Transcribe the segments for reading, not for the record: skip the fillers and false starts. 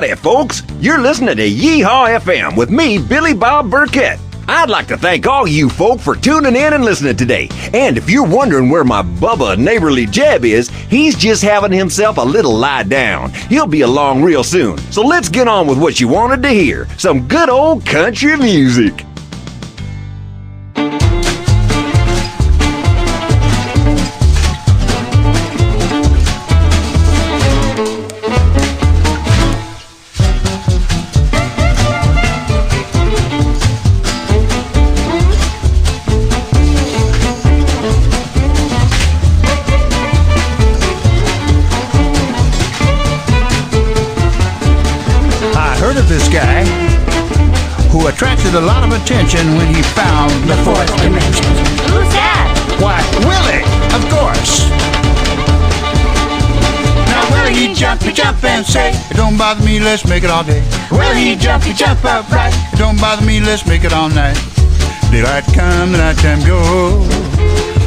Howdy, folks. You're listening to YEEHAW FM with me, Billy Bob Burkett. I'd like to thank all you folk for tuning in and listening today. And if you're wondering where my Bubba neighborly Jeb is, he's just having himself a little lie down. He'll be along real soon. So let's get on with what you wanted to hear. Some good old country music. This guy who attracted a lot of attention when he found the fourth dimension. Who's that? Why, Willie, of course. Now Willie, he jump and say, it don't bother me, let's make it all day. Willie, he jump upright, it don't bother me, let's make it all night. Daylight come, the nighttime go.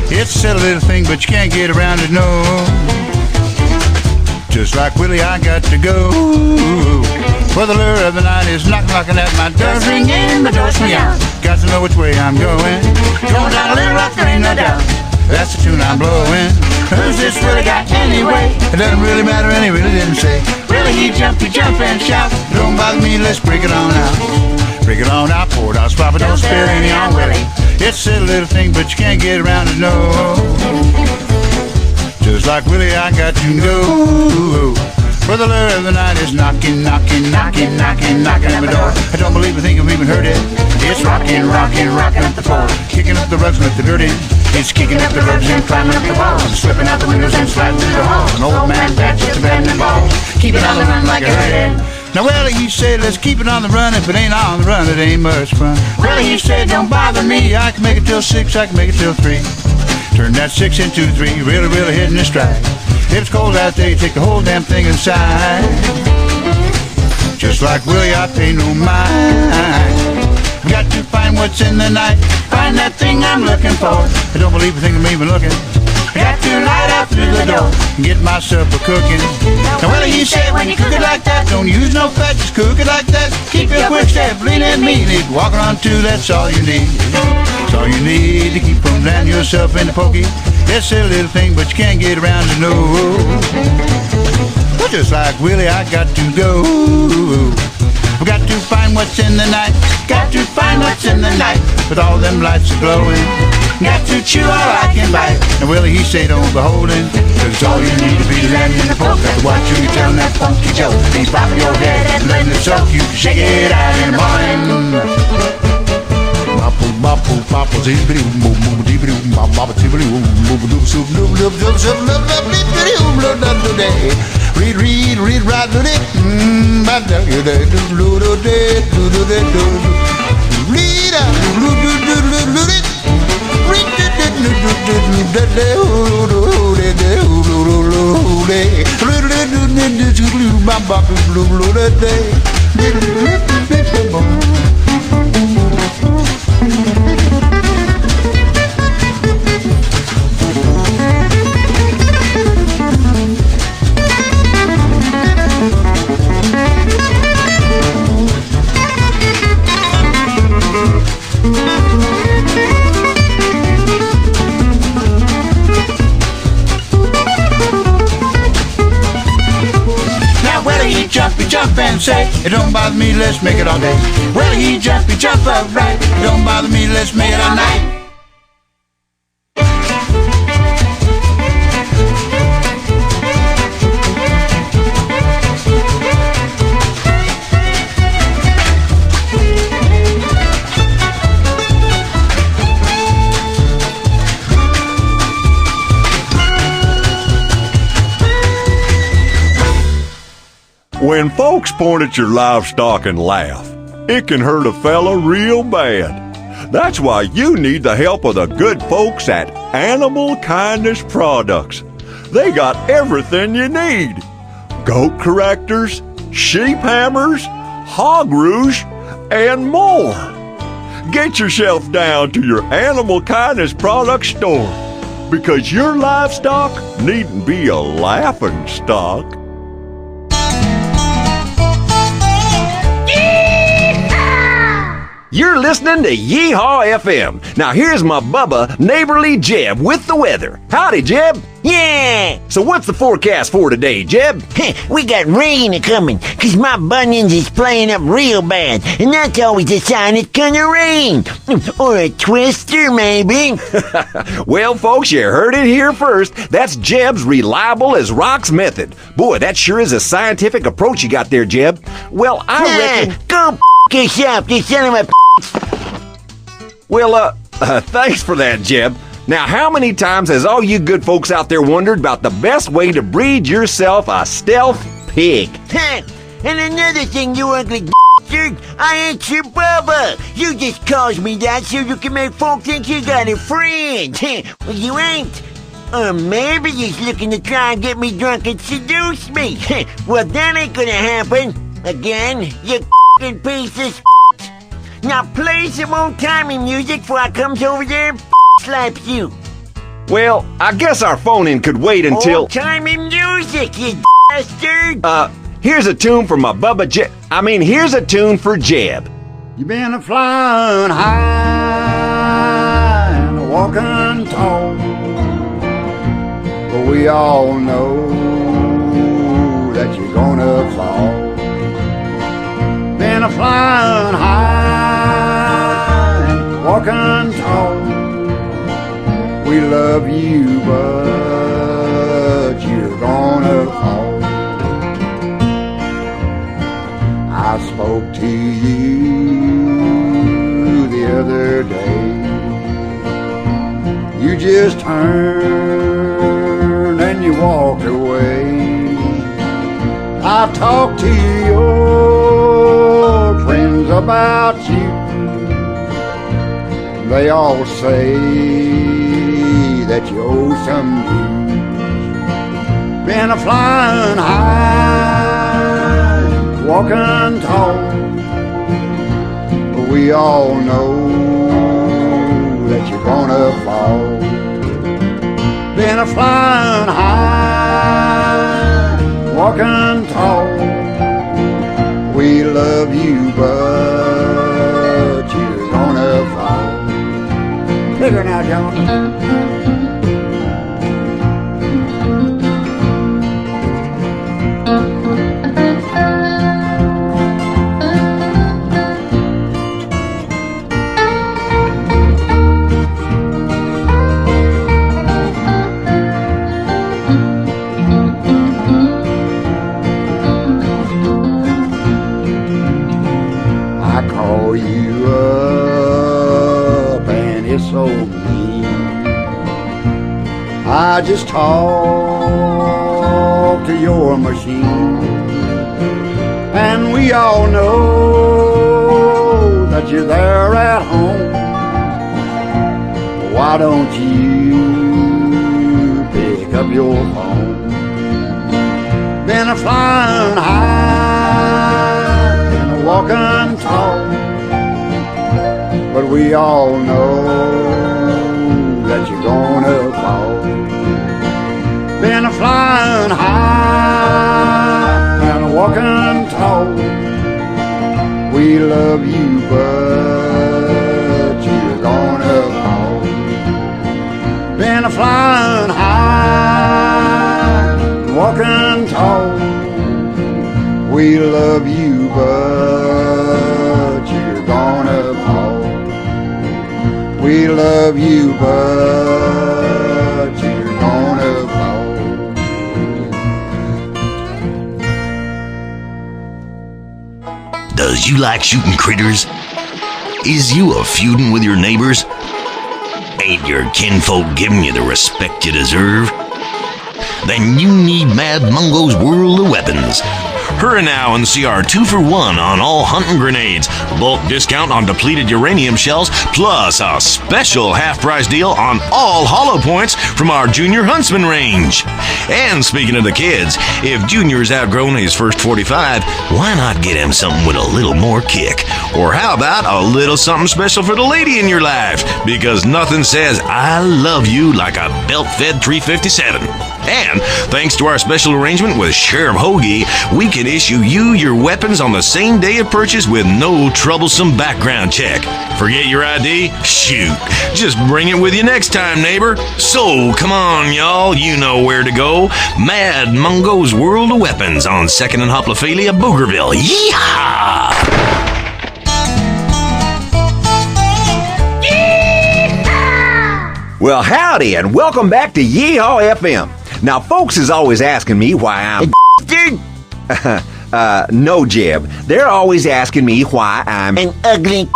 It's a silly little thing, but you can't get around it, no. Just like Willie, I got to go. For the lure of the night is knocking at my door. Ringing, the door's me out. Got to know which way I'm going. Going down a little rock, there ain't no doubt. That's the tune I'm blowing. Who's this Willie guy anyway? It doesn't really matter, and he really didn't say. Willie, he jump and shout. Don't bother me, let's break it on out. Break it on out, pour it out, swap it, don't spill any on Willie. It's a little thing, but you can't get around it, no. Just like Willie, I got to go. For the lure of the night is knocking at my door. I don't believe I think I've even heard it. It's rocking up the floor, kicking up the rugs and up the dirt in. It's kicking up the rugs and climbing up the walls, slipping out the windows and sliding through the halls. An old man patches the band and balls, keep it on the run like a herd. Now Willie, he said, let's keep it on the run. If it ain't on the run, it ain't much fun. Willie, he said, don't bother me. I can make it till 6, I can make it till 3. Turn that 6 into 3, really hitting the stride. If it's cold out there, you take the whole damn thing inside. Just like Willie, I pay no mind. Got to find what's in the night, find that thing I'm looking for. I don't believe a thing I'm even looking. Got to light up through the door and get myself a cooking. Now Willie, he said, when you cook it like that, don't use no fat, just cook it like that. Keep your quick step, lean and mean it. Walking on two, that's all you need. That's all you need to keep from landing yourself in the pokey. It's a little thing, but you can't get around to know. Just like Willie, I got to go. We got to find what's in the night. Got to find what's in the night. With all them lights are glowing. Got to chew all I can bite. And Willie, he say don't be holding. Cause all you need to be landing in the poke. Got to watch you telling that funky joke. Be popping your head and letting it soak. You can shake it out in the morning. Bopple, bopple, zibbity, boom, boom, zibbity, boom, bop, zibbity, boom, boom, boom, soup, loop, loop, loop, loop, loop, loop, loop, loop, loop, read, right, do it, but do it, do it, read out, do it, read jump and say, it don't bother me, let's make it all day. Well, he jump upright. It don't bother me, let's make it all night. When folks point at your livestock and laugh, it can hurt a fella real bad. That's why you need the help of the good folks at Animal Kindness Products. They got everything you need. Goat correctors, sheep hammers, hog rouge, and more. Get yourself down to your Animal Kindness Products store, because your livestock needn't be a laughing stock. You're listening to YEEHAW FM. Now here's my Bubba, neighborly Jeb with the weather. Howdy, Jeb. Yeah! So what's the forecast for today, Jeb? We got rain a-coming, 'cause my bunions is playing up real bad, and that's always a sign it's gonna rain. Or a twister, maybe. Well, folks, you heard it here first. That's Jeb's reliable as rocks method. Boy, that sure is a scientific approach you got there, Jeb. Well, I reckon... Go yourself, you son of a... Well, thanks for that, Jeb. Now, how many times has all you good folks out there wondered about the best way to breed yourself a stealth pig? And another thing, you ugly bastard, I ain't your Bubba. You just calls me that so you can make folk think you got a friend. Well, you ain't. Or maybe you're looking to try and get me drunk and seduce me. Well, that ain't gonna happen. Again, you f***ing piece of shit. Now play some old-timey music before I comes over there and slaps you. Well, I guess our phone-in could wait until... Old-timey music, you bastard! Here's a tune for my Bubba Jeb. Here's a tune for Jeb. You've been a-flying high and a-walking tall, but we all know that you're gonna fall. Been a-flying high and walking tall, we love you, but you're gonna fall. I spoke to you the other day. You just turned and you walked away. I've talked to your friends about you. They all say that you owe some dues. Been a-flying high, walking tall, but we all know that you're gonna fall. Been a-flying high, walking tall, we love you, but you're gonna fall. Bigger now, John. You up and it's so mean. I just talk to your machine, and we all know that you're there at home. Why don't you pick up your phone? Been a-flying high and a-walking tall, but we all know that you're gonna fall. Been a-flying high and a-walking tall, we love you, but you're gonna fall. Been a-flying high and walking tall, we love you, but you're gonna fall. We love you, but you're gonna fall. Does you like shooting critters? Is you a feuding with your neighbors? Ain't your kinfolk giving you the respect you deserve? Then you need Mad Mungo's World of Weapons. Hurry now and see our 2-for-1 on all hunting grenades, bulk discount on depleted uranium shells, plus a special half-price deal on all hollow points from our Junior Huntsman range. And speaking of the kids, if Junior's outgrown his first 45, why not get him something with a little more kick? Or how about a little something special for the lady in your life? Because nothing says I love you like a belt-fed 357. And thanks to our special arrangement with Sheriff Hoagie, we can issue you your weapons on the same day of purchase with no troublesome background check. Forget your ID? Shoot. Just bring it with you next time, neighbor. So, come on, y'all. You know where to go. Mad Mungo's World of Weapons on 2nd and Hoplophilia, Boogerville. Yeehaw! Well, howdy, and welcome back to Yeehaw FM. Now, folks is always asking me why I'm... Dude, no, Jeb. They're always asking me why I'm... an ugly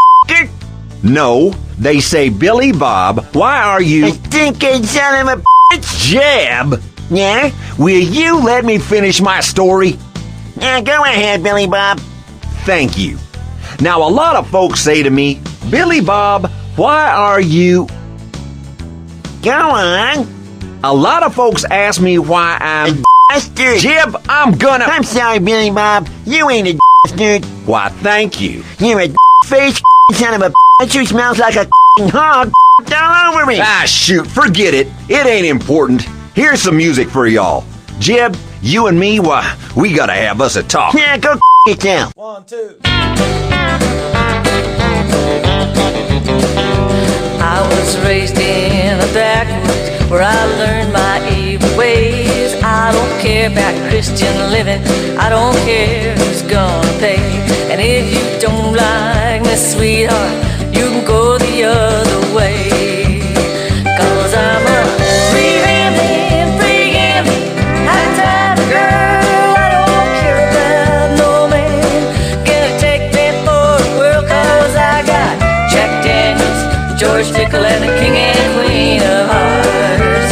No, they say, Billy Bob, why are a you... stinking son of a Jeb! Yeah? Will you let me finish my story? Go ahead, Billy Bob. Thank you. Now, a lot of folks say to me, Billy Bob, why are you... Go on. A lot of folks ask me why I'm... Bastard. Jeb, I'm gonna... I'm sorry, Billy Bob. You ain't a bastard. Why, thank you. You're a face son of a who smells like a hog all over me. Ah, shoot, forget it. It ain't important. Here's some music for y'all. Jeb, you and me, why, we gotta have us a talk. Yeah, go yourself. 1, 2. I was raised in a backwoods where I learned my evil ways. I don't care about Christian living. I don't care who's gonna pay. And if you don't like me, sweetheart, you can go the other way. 'Cause I'm a free gambling, high time girl. I don't care about no man. Gonna take me for a whirl 'cause I got Jack Daniels, George Tickle, and the king and queen of hearts.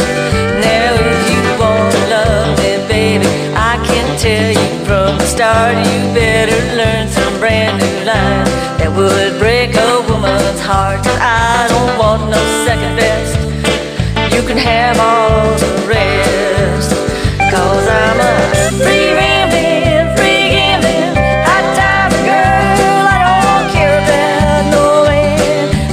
Now if you wanna love me, baby, I can tell you from the start, you better learn some brand new lines that would break a woman's heart. I don't want no second best. You can have all the rest. 'Cause I'm a free gambling, hot time girl. I don't care about no man.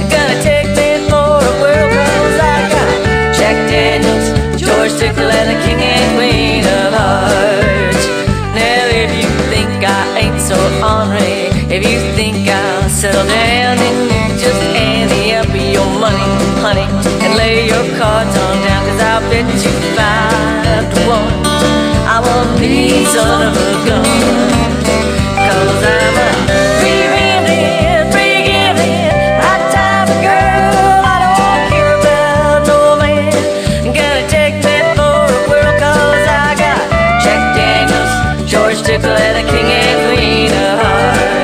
Gonna take me for a whirl 'cause I got Jack Daniels, George Tickle, and the king and queen of hearts. Now if you think I ain't so ornery, if you think I'll settle down, then you just ante up your money, honey, and lay your cards on down. 'Cause I'll bet you 5 to 1 I want me son of a gun. 'Cause I'm a free gambling, hot time girl. I don't care about no man. Gonna take me for a whirl 'cause I got Jack Daniels, George Tickle, and the king and queen of hearts.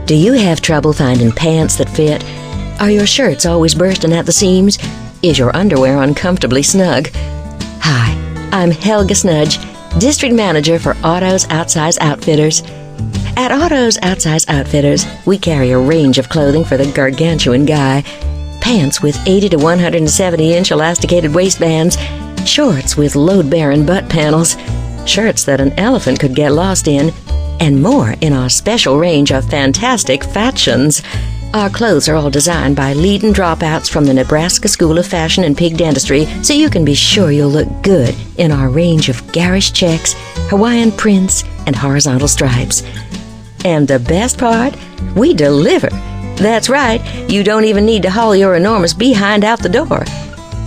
Do you have trouble finding pants that fit? Are your shirts always bursting at the seams? Is your underwear uncomfortably snug? Hi, I'm Helga Snudge, District Manager for Otto's Outsize Outfitters. At Otto's Outsize Outfitters, we carry a range of clothing for the gargantuan guy. Pants with 80 to 170-inch elasticated waistbands, shorts with load-bearing butt panels, shirts that an elephant could get lost in, and more in our special range of fantastic fashions. Our clothes are all designed by leading dropouts from the Nebraska School of Fashion and Pig Dentistry, so you can be sure you'll look good in our range of garish checks, Hawaiian prints, and horizontal stripes. And the best part? We deliver. That's right, you don't even need to haul your enormous behind out the door.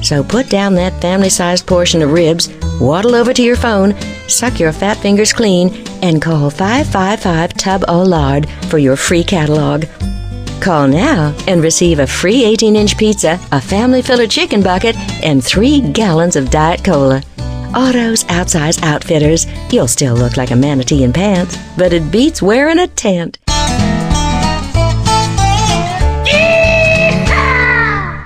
So put down that family-sized portion of ribs, waddle over to your phone, suck your fat fingers clean, and call 555-TUB-O-LARD for your free catalog. Call now and receive a free 18-inch pizza, a family filler chicken bucket, and 3 gallons of Diet Cola. Autos, outsize outfitters. You'll still look like a manatee in pants, but it beats wearing a tent.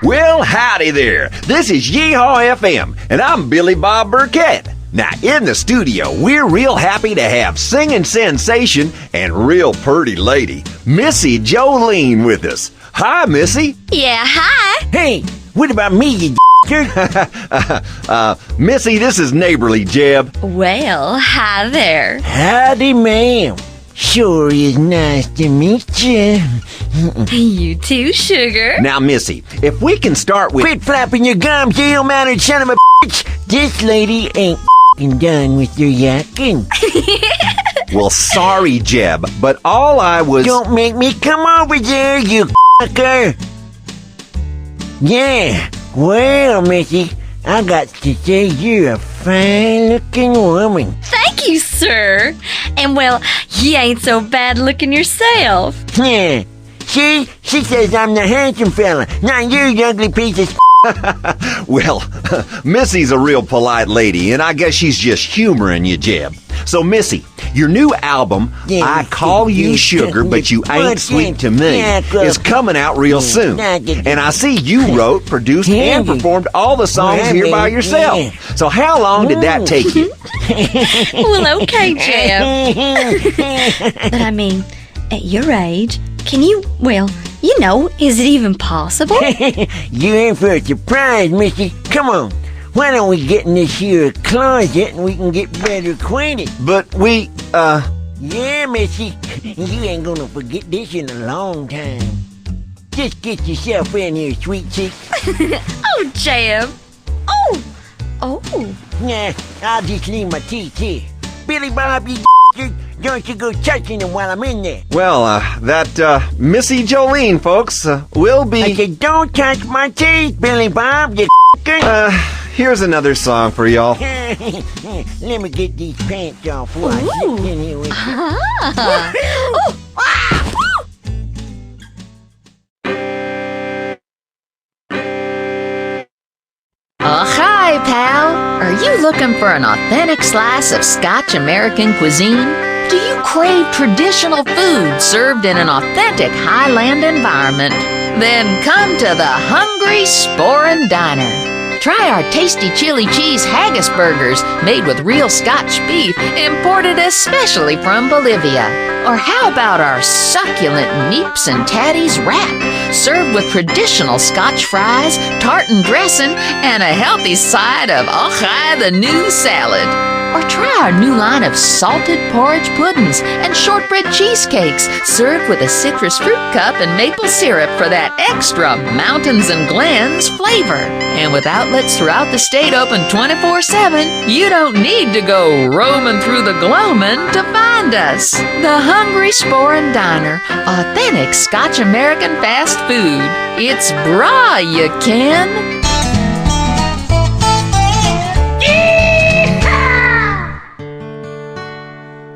Well, howdy there. This is YEEHAW FM, and I'm Billy Bob Burkett. Now, in the studio, we're real happy to have singing sensation and real purty lady, Missy Jolene, with us. Hi, Missy. Yeah, hi. Hey, what about me, you Missy, this is neighborly Jeb. Well, hi there. Howdy, ma'am. Sure is nice to meet you. You too, sugar. Now, Missy, if we can start with... Quit flapping your gums, you ill-mannered son of a bitch. This lady ain't done with your yakking. Well, sorry, Jeb, but all I was... Don't make me come over there, you fucker. Yeah, well, Missy, I got to say you're a fine-looking woman. Thank you, sir. And well, you ain't so bad looking yourself. Yeah, see? She says I'm the handsome fella, not you ugly piece of Well, Missy's a real polite lady, and I guess she's just humoring you, Jeb. So, Missy, your new album, Yeah, I Call You yeah, Sugar, But You yeah, Ain't Sweet to Me, yeah, is coming out real soon. yeah. And I see you wrote, produced, and Yeah. performed all the songs Yeah, here by man, yourself. yeah. So how long did that take you? Well, okay, Jeb. But I mean, at your age, can you, well, you know, is it even possible? You in for a surprise, Missy. Come on. Why don't we get in this here closet and we can get better acquainted? But we, Yeah, Missy. You ain't gonna forget this in a long time. Just get yourself in here, sweet chick. Oh, Jeb. Oh. Nah, I'll just leave my teeth here. Billy Bob, you don't you go touching them while I'm in there. well, that Missy Jolene, folks, will be... I said, don't touch my teeth, Billy Bob, you Here's another song for y'all. Let me get these pants off while I sit in here with you. Hi, pal. Are you looking for an authentic slice of Scotch-American cuisine? Do you crave traditional food served in an authentic Highland environment? Then come to the Hungry Sporin' Diner. Try our tasty chili cheese haggis burgers made with real Scotch beef imported especially from Bolivia. Or how about our succulent Neeps and Tatties wrap served with traditional Scotch fries, tartan dressing, and a healthy side of Ochai the New salad. Or try our new line of salted porridge puddings and shortbread cheesecakes served with a citrus fruit cup and maple syrup for that extra mountains and glens flavor. And with outlets throughout the state open 24/7, you don't need to go roaming through the gloaming to find us. The Hungry Sporin' Diner, authentic Scotch-American fast food. It's bra, you can.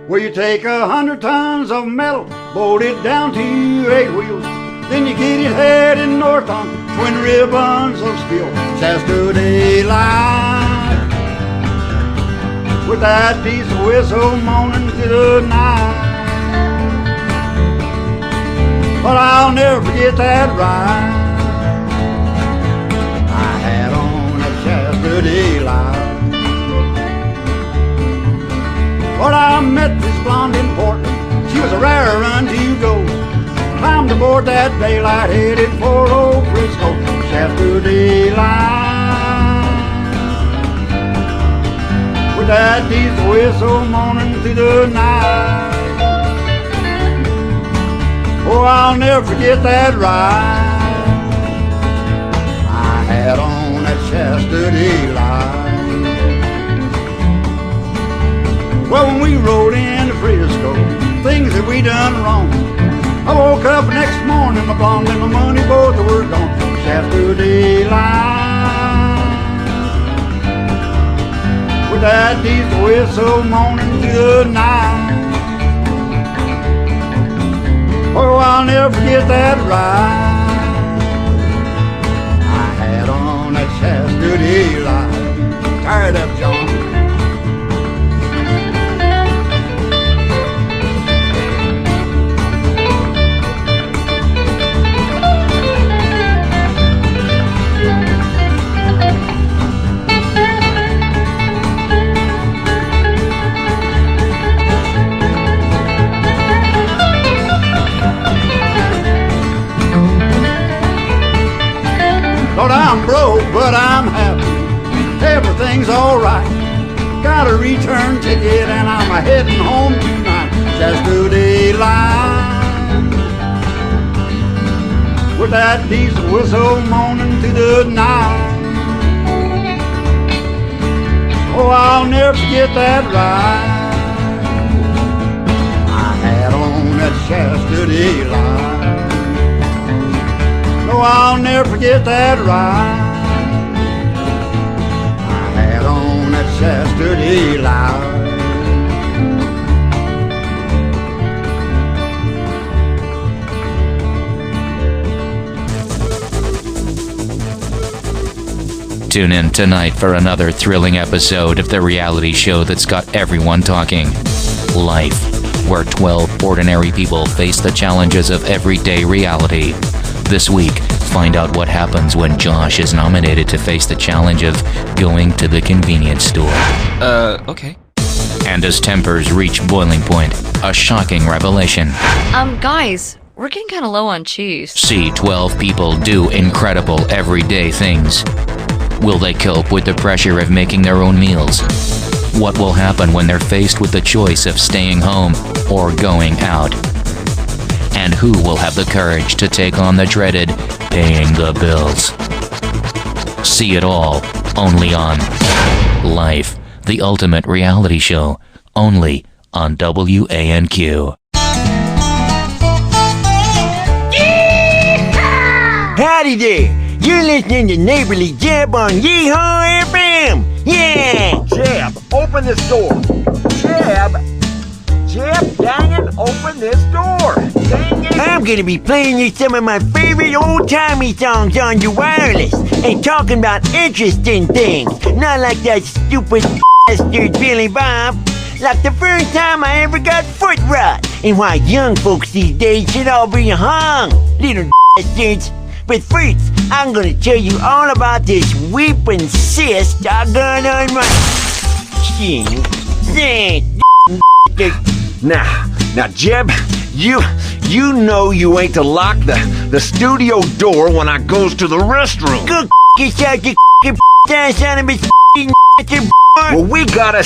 Well, you take 100 tons of metal, bolt it down to 8 wheels. Then you get it headed north on twin ribbons of steel. Shasta daylight, with that diesel whistle moaning through the night. But I'll never forget that ride I had on that Shasta daylight. But I met this blonde in Portland, she was a rare run to go. Climbed aboard that daylight, headed for old Frisco. Shasta daylight, with that diesel whistle moaning through the night. Oh, I'll never forget that ride I had on that Shasta daylight. Well, when we rode into Frisco, things that we done wrong. I woke up next morning, my blonde and my money both were gone. Shasta daylight, with that diesel whistle moaning through the night. Oh, I'll never forget that ride I had on that Shasta daylight. Tired of John. alright. Got a return ticket and I'm heading home tonight. Yesterday line with that diesel whistle moaning through the night. Oh, I'll never forget that ride I had on that Yesterday line. No, I'll never forget that ride I had on that Yesterday line. Tune in tonight for another thrilling episode of the reality show that's got everyone talking. Life, where 12 ordinary people face the challenges of everyday reality. This week, find out what happens when Josh is nominated to face the challenge of going to the convenience store. Okay. And as tempers reach boiling point, a shocking revelation. Guys, we're getting kind of low on cheese. See 12 people do incredible everyday things. Will they cope with the pressure of making their own meals? What will happen when they're faced with the choice of staying home or going out? And who will have the courage to take on the dreaded paying the bills? See it all only on Life, the ultimate reality show, only on WANQ. Howdy there. You're listening to Neighborly Jeb on YEEHAW FM. Yeah. Jeb, open this door. Jeb, dang it, open this door. Dang it. I'm gonna be playing you some of my favorite old-timey songs on your wireless and talking about interesting things, not like that stupid bastard Billy Bob. Like the first time I ever got foot rot, and why young folks these days should all be hung, little bastards. But first, I'm gonna tell you all about this weeping cyst I got on my chin. Now, Jeb, you know you ain't to lock the studio door when I goes to the restroom. Go yourself, you ass out of his Well, we got a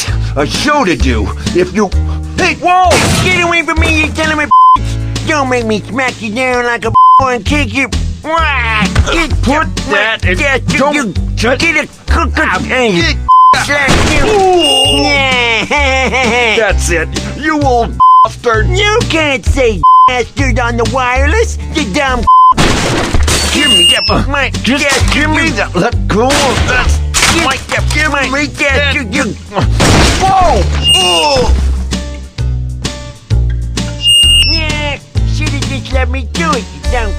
show to do. If you... Hey, whoa! Get away from me, you son of a Don't make me smack you down like a and kick you. Put that in... Don't touch... Get a cook and That's it. You old bastard. You can't say bastard on the wireless, you dumb. Give me that. Just give me that. Let go of that. Give me that. Whoa! Yeah, should've just let me do it, you dumb.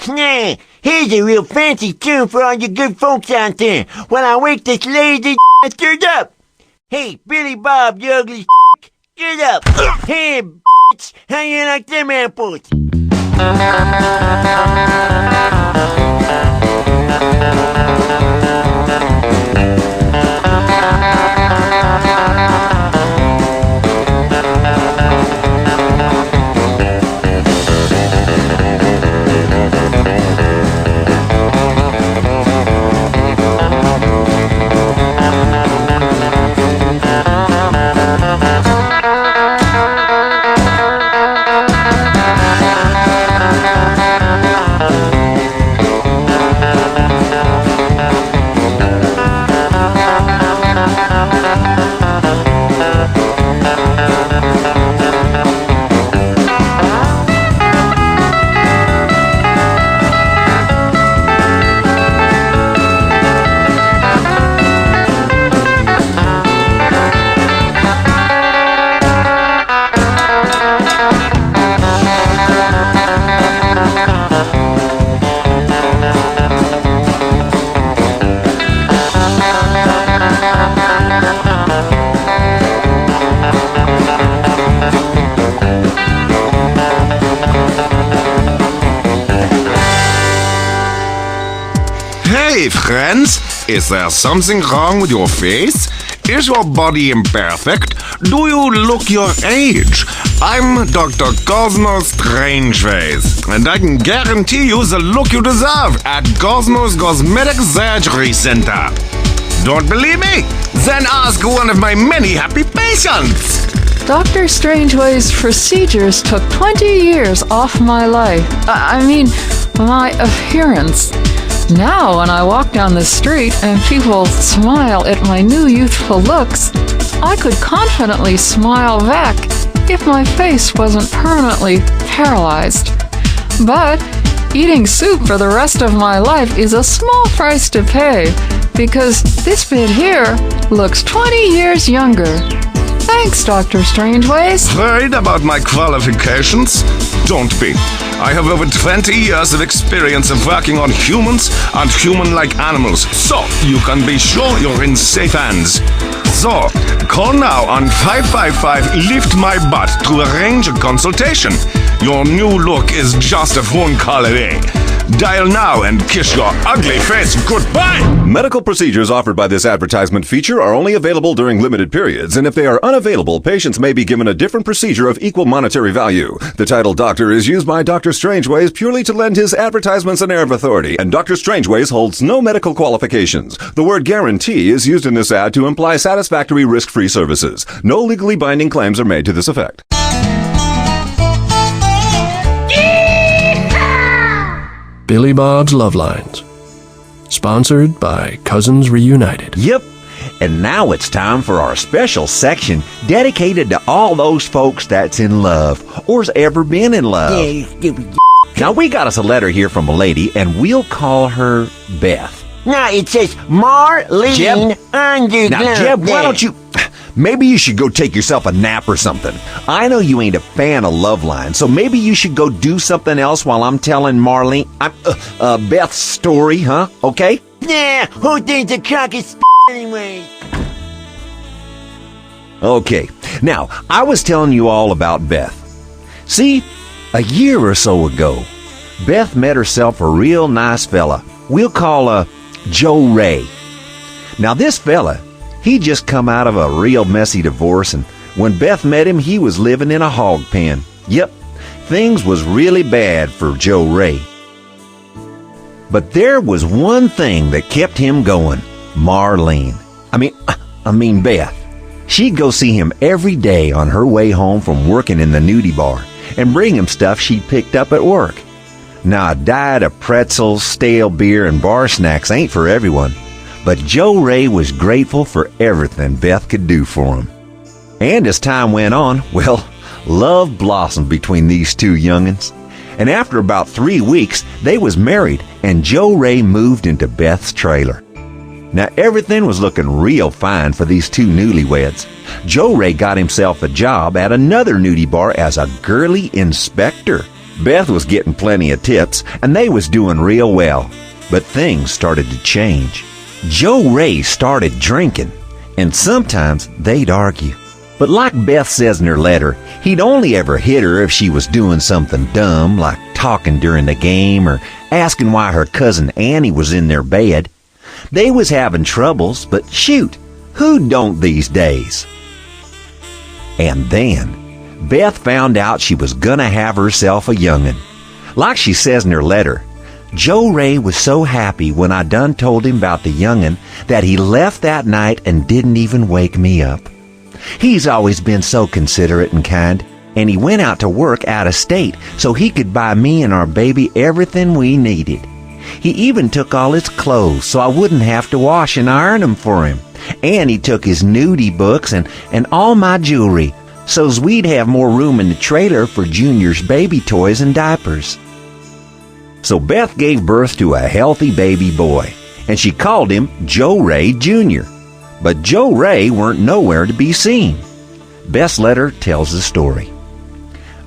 Nah, here's a real fancy tune for all you good folks out there while I wake this lazy bastard up. Hey, Billy Bob, you ugly get up. Hey, bitch, how you like them apples? Hey friends, is there something wrong with your face? Is your body imperfect? Do you look your age? I'm Dr. Cosmos Strangeface, and I can guarantee you the look you deserve at Cosmos Cosmetic Surgery Center. Don't believe me? Then ask one of my many happy patients. Dr. Strangeway's procedures took 20 years off my life. My appearance. Now, when I walk down the street and people smile at my new youthful looks, I could confidently smile back if my face wasn't permanently paralyzed. But eating soup for the rest of my life is a small price to pay, because this bit here looks 20 years younger. Thanks, Dr. Strangeways. Worried about my qualifications? Don't be. I have over 20 years of experience of working on humans and human-like animals, so you can be sure you're in safe hands. So, call now on 555 Lift My Butt to arrange a consultation. Your new look is just a phone call away. Dial now and kiss your ugly face goodbye. Medical procedures offered by this advertisement feature are only available during limited periods, and if they are unavailable, patients may be given a different procedure of equal monetary value. The title doctor is used by Dr. Strangeways purely to lend his advertisements an air of authority, and Dr. Strangeways holds no medical qualifications. The word guarantee is used in this ad to imply satisfactory risk-free services. No legally binding claims are made to this effect. Billy Bob's Love Lines. Sponsored by Cousins Reunited. Yep. And now it's time for our special section dedicated to all those folks that's in love or's ever been in love. Now, we got us a letter here from a lady, and we'll call her Beth. Now, it says Marlene Jeb? Underglow. Now, Jeb, why don't you... Maybe you should go take yourself a nap or something. I know you ain't a fan of Love Line, so maybe you should go do something else while I'm telling Beth's story, huh? Okay? Yeah, who thinks the cock is anyway? Okay. Now, I was telling you all about Beth. See, a year or so ago, Beth met herself a real nice fella. We'll call Joe Ray. Now, this fella, he just come out of a real messy divorce, and when Beth met him, he was living in a hog pen. Yep, things was really bad for Joe Ray. But there was one thing that kept him going. Marlene. I mean Beth. She'd go see him every day on her way home from working in the nudie bar and bring him stuff she'd picked up at work. Now, a diet of pretzels, stale beer, and bar snacks ain't for everyone. But Joe Ray was grateful for everything Beth could do for him. And as time went on, well, love blossomed between these two young'uns. And after about 3 weeks, they was married, and Joe Ray moved into Beth's trailer. Now, everything was looking real fine for these two newlyweds. Joe Ray got himself a job at another nudie bar as a girly inspector. Beth was getting plenty of tips, and they was doing real well. But things started to change. Joe Ray started drinking, and sometimes they'd argue. But like Beth says in her letter, he'd only ever hit her if she was doing something dumb, like talking during the game or asking why her cousin Annie was in their bed. They was having troubles, but shoot, who don't these days? And then, Beth found out she was gonna have herself a young'un. Like she says in her letter, Joe Ray was so happy when I done told him about the young'un that he left that night and didn't even wake me up. He's always been so considerate and kind, and he went out to work out of state so he could buy me and our baby everything we needed. He even took all his clothes so I wouldn't have to wash and iron them for him. And he took his nudie books and all my jewelry so's we'd have more room in the trailer for Junior's baby toys and diapers. So Beth gave birth to a healthy baby boy, and she called him Joe Ray Jr. But Joe Ray weren't nowhere to be seen. Beth's letter tells the story.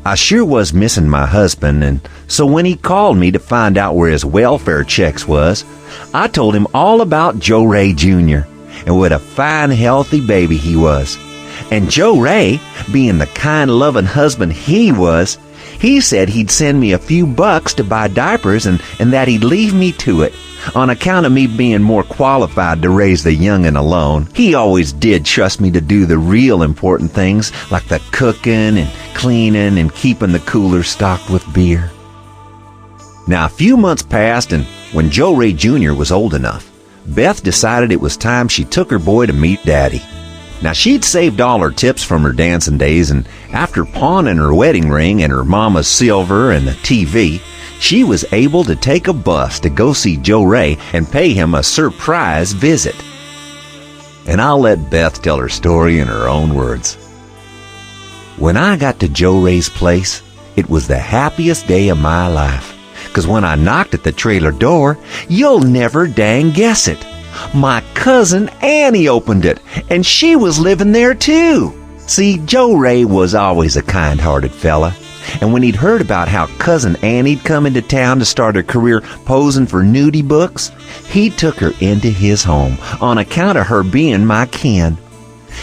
I sure was missing my husband, and so when he called me to find out where his welfare checks was, I told him all about Joe Ray Jr. and what a fine, healthy baby he was. And Joe Ray, being the kind, loving husband he was, he said he'd send me a few bucks to buy diapers and that he'd leave me to it, on account of me being more qualified to raise the young'un alone. He always did trust me to do the real important things, like the cooking and cleaning and keeping the cooler stocked with beer. Now, a few months passed, and when Joe Ray Jr. was old enough, Beth decided it was time she took her boy to meet Daddy. Now, she'd saved all her tips from her dancing days, and after pawning her wedding ring and her mama's silver and the TV, she was able to take a bus to go see Joe Ray and pay him a surprise visit. And I'll let Beth tell her story in her own words. When I got to Joe Ray's place, it was the happiest day of my life. 'Cause when I knocked at the trailer door, you'll never dang guess it, my cousin Annie opened it, and she was living there too. See, Joe Ray was always a kind-hearted fella, and when he'd heard about how cousin Annie'd come into town to start her career posing for nudie books, he took her into his home on account of her being my kin.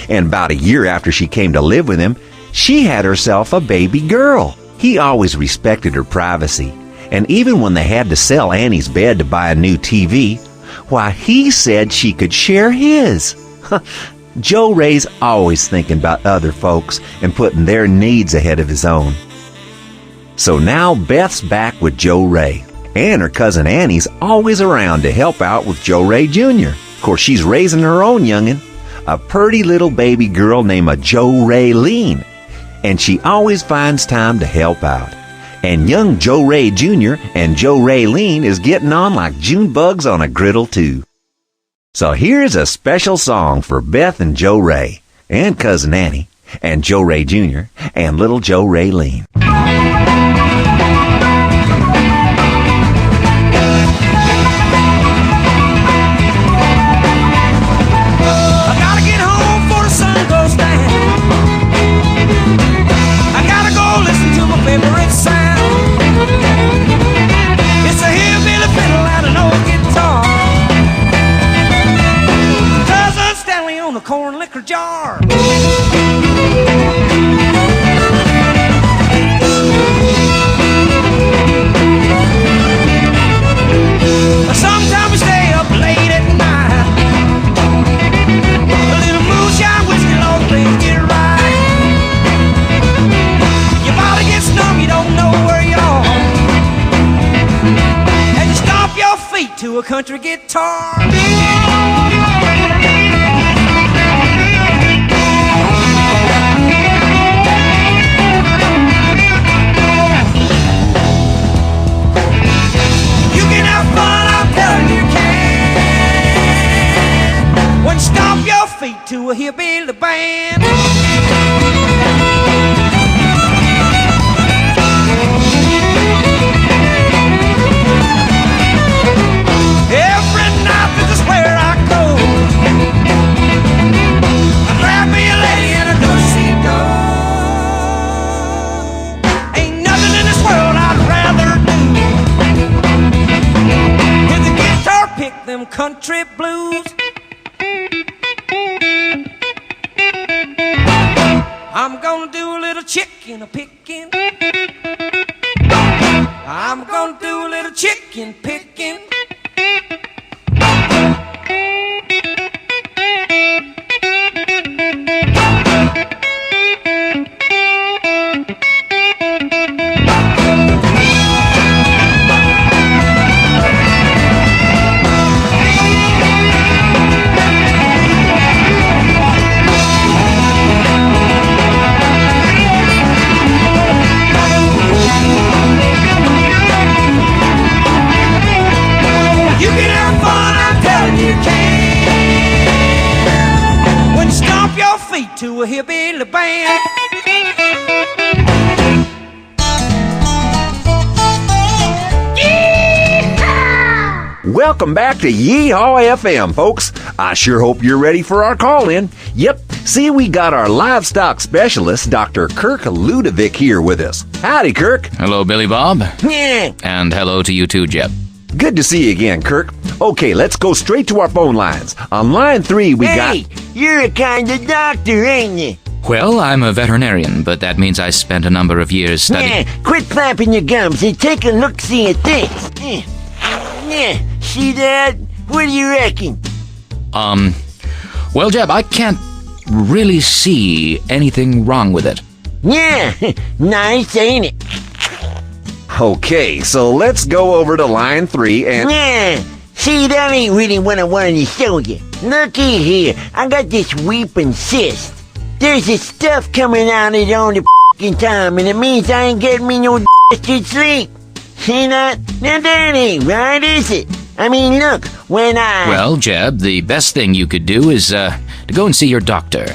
And about a year after she came to live with him, she had herself a baby girl. He always respected her privacy, and even when they had to sell Annie's bed to buy a new TV, why, he said she could share his. Joe Ray's always thinking about other folks and putting their needs ahead of his own. So now Beth's back with Joe Ray, and her cousin Annie's always around to help out with Joe Ray Jr. Of course, she's raising her own youngin', a pretty little baby girl named Joe Ray Lean, and she always finds time to help out. And young Joe Ray Jr. and Joe Ray Lean is getting on like June bugs on a griddle too. So here's a special song for Beth and Joe Ray, and cousin Annie, and Joe Ray Jr., and little Joe Ray Lean. Corn liquor jar. Sometimes we stay up late at night. A little moonshine, whiskey, long things get right. Your body gets numb, you don't know where you are, and you stomp your feet to a country guitar. Stomp your feet to a hillbilly band. Every night this is where I go. I grab me a lady and a do-si-do. Ain't nothing in this world I'd rather do. Hit the guitar, pick them country blues. I'm gonna do a little chicken picking. I'm gonna do a little chicken picking. To a hillbilly band. Welcome back to YEEHAW FM, folks. I sure hope you're ready for our call-in. Yep, see, we got our livestock specialist, Dr. Kirk Ludovic, here with us. Howdy, Kirk. Hello, Billy Bob. Yeah. And hello to you too, Jeb. Good to see you again, Kirk. Okay, let's go straight to our phone lines. On line 3, we got... Hey, you're a kind of doctor, ain't you? Well, I'm a veterinarian, but that means I spent a number of years studying... Yeah, quit flapping your gums and take a look-see at this. Yeah, see that? What do you reckon? Well, Jeb, I can't really see anything wrong with it. Yeah, nice, ain't it? Okay, so let's go over to line 3 and... Yeah, See, that ain't really what I wanted to show you. Looky here, I got this weeping cyst. There's this stuff coming out of it all the f***ing time, and it means I ain't getting me no bastard sleep. See that? Now that ain't right, is it? I mean, look, when I... Well, Jeb, the best thing you could do is to go and see your doctor.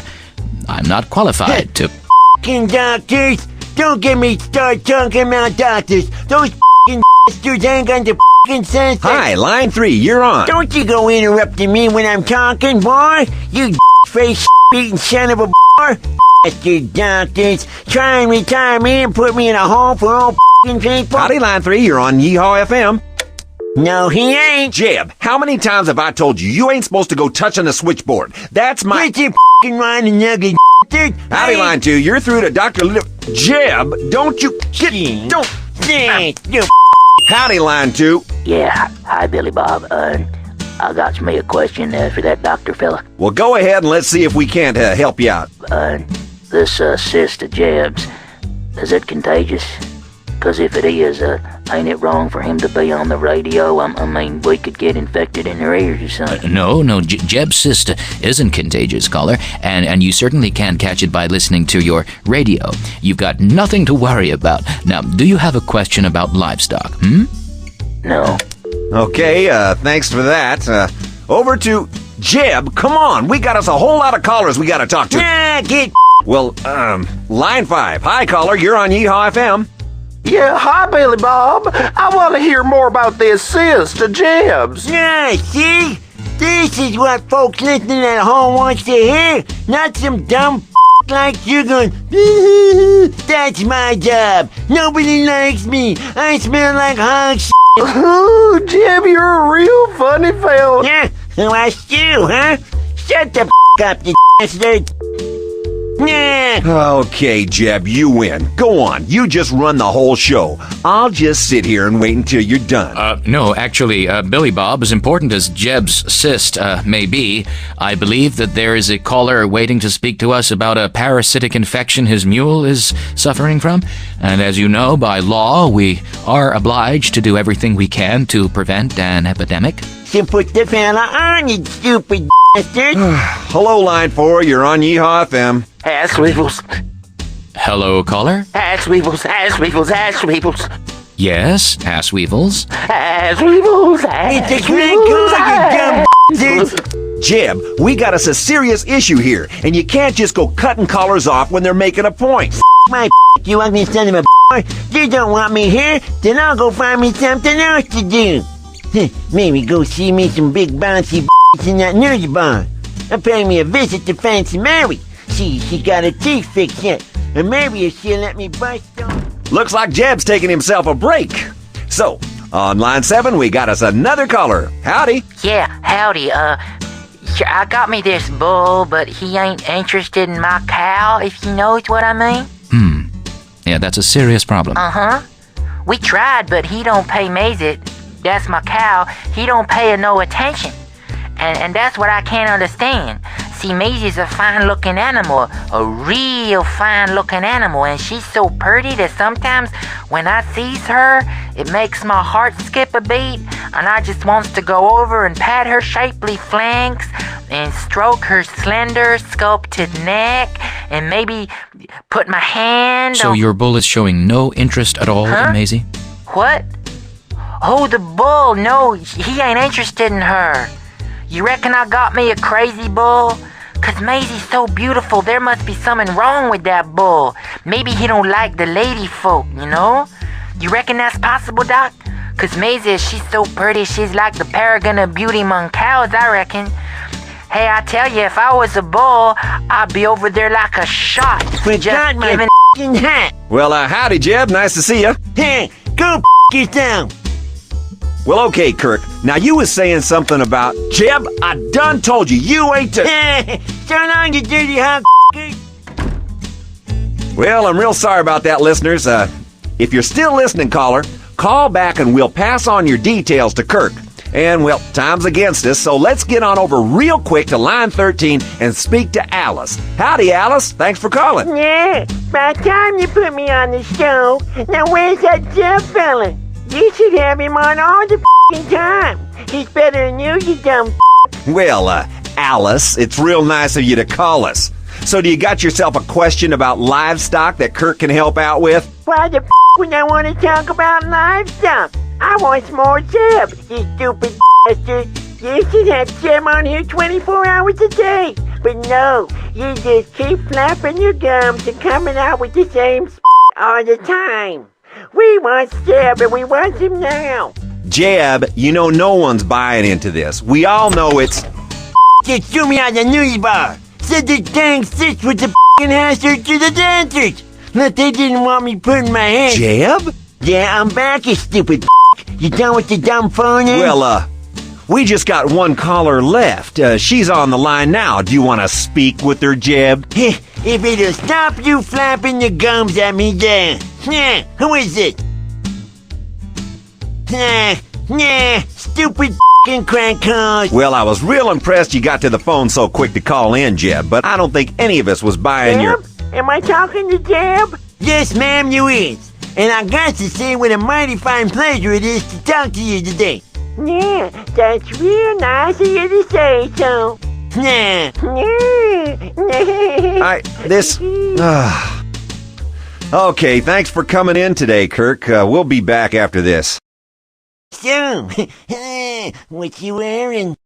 I'm not qualified to... F***ing doctors? Don't get me started talking about doctors. Those f***ing bastards ain't got the f***ing sense. Hi, line 3, you're on. Don't you go interrupting me when I'm talking, boy. You face eating son of a bastard doctors. Try and retire me and put me in a home for old f***ing people. Howdy, line 3, you're on YEEHAW FM. No, he ain't. Jeb, how many times have I told you you ain't supposed to go touching the switchboard? That's my... Quit your f***ing whining, nugget bastard. Howdy, line 2, you're through to Dr. Jeb, don't you... Don't... Howdy, line 2. Yeah, hi, Billy Bob. I got me a question for that doctor fella. Well, go ahead and let's see if we can't help you out. This cyst of Jeb's, is it contagious? Because if it is, ain't it wrong for him to be on the radio? I mean, we could get infected in our ears or something. No, Jeb's cyst isn't contagious, caller, and you certainly can't catch it by listening to your radio. You've got nothing to worry about. Now, do you have a question about livestock, No. Okay, thanks for that. Over to Jeb, come on, we got us a whole lot of callers we gotta talk to. Nah, get... Well, line 5. Hi, caller, you're on YEEHAW FM. Yeah, hi, Billy Bob. I want to hear more about this cyst of Jeb's. Yeah, see? This is what folks listening at home wants to hear. Not some dumb like you going, that's my job. Nobody likes me. I smell like hog shit. Ooh, Jeb, you're a real funny fella. Yeah, who asked you, huh? Shut the up, you bastard. Yeah. Okay, Jeb, you win. Go on, you just run the whole show. I'll just sit here and wait until you're done. No, actually, Billy Bob, as important as Jeb's cyst may be, I believe that there is a caller waiting to speak to us about a parasitic infection his mule is suffering from. And as you know, by law, we are obliged to do everything we can to prevent an epidemic. So put the fella on, you stupid bastard. Hello, line 4, you're on YEEHAW FM. Ass weevils. Hello, caller? Ass weevils, ass weevils, ass weevils. Yes, ass weevils. Ass weevils, ass It's a great call, you dumb bastard. Jeb, we got us a serious issue here, and you can't just go cutting callers off when they're making a point. My you ugly son of a you don't want me here, then I'll go find me something else to do. Maybe go see me some big bouncy in that nurse barn. Or pay me a visit to Fancy Mary. See, she got her teeth fixed yet. And maybe she'll let me bust on. Looks like Jeb's taking himself a break. So, on line 7, we got us another caller. Howdy. Yeah, howdy. I got me this bull, but he ain't interested in my cow, if you knows what I mean. Yeah, that's a serious problem. Uh-huh. We tried, but he don't pay Maisie. That's my cow. He don't pay her no attention. And that's what I can't understand. See, Maisie's a fine-looking animal, a real fine-looking animal, and she's so pretty that sometimes when I sees her, it makes my heart skip a beat, and I just wants to go over and pat her shapely flanks and stroke her slender, sculpted neck, and maybe put my hand So on... your bull is showing no interest at all in Maisie? What? Oh, the bull. No, he ain't interested in her. You reckon I got me a crazy bull? 'Cause Maisie's so beautiful, there must be something wrong with that bull. Maybe he don't like the lady folk, you know? You reckon that's possible, Doc? 'Cause Maisie, she's so pretty, she's like the paragon of beauty among cows, I reckon. Hey, I tell you, if I was a bull, I'd be over there like a shot. Forgot my f***ing hat. Well, howdy, Jeb. Nice to see you. Hey, go f*** yourself. Well, okay, Kirk. Now, you was saying something about... Jeb, I done told you, you ain't to... So long, you dirty hog Well, I'm real sorry about that, listeners. If you're still listening, caller, call back and we'll pass on your details to Kirk. And, well, time's against us, so let's get on over real quick to line 13 and speak to Alice. Howdy, Alice. Thanks for calling. Yeah, about time you put me on the show. Now, where's that Jeff fella? You should have him on all the f***ing time. He's better than you dumb f***. Well, Alice, it's real nice of you to call us. So do you got yourself a question about livestock that Kirk can help out with? Why the f*** would I want to talk about livestock? I want some more Jeb, you stupid bastard. You should have Jeb on here 24 hours a day. But no, you just keep flapping your gums and coming out with the same all the time. We want Jeb and we want him now. Jeb, you know no one's buying into this. We all know it's... Just threw me out the news bar. Said the dang sis was the f***ing hazard to the dancers. But they didn't want me putting my hand... Jeb? Yeah, I'm back, you stupid f***. You done with the dumb phone in? Well, we just got one caller left. She's on the line now. Do you want to speak with her, Jeb? If it'll stop you flapping your gums at me, then. Who is it? Stupid f***ing crank calls. Well, I was real impressed you got to the phone so quick to call in, Jeb, but I don't think any of us was buying your... Am I talking to Jeb? Yes, ma'am, you is. And I got to say what a mighty fine pleasure it is to talk to you today. Yeah, that's real nice of you to say so. Okay, thanks for coming in today, Kirk. We'll be back after this. So, what you wearing?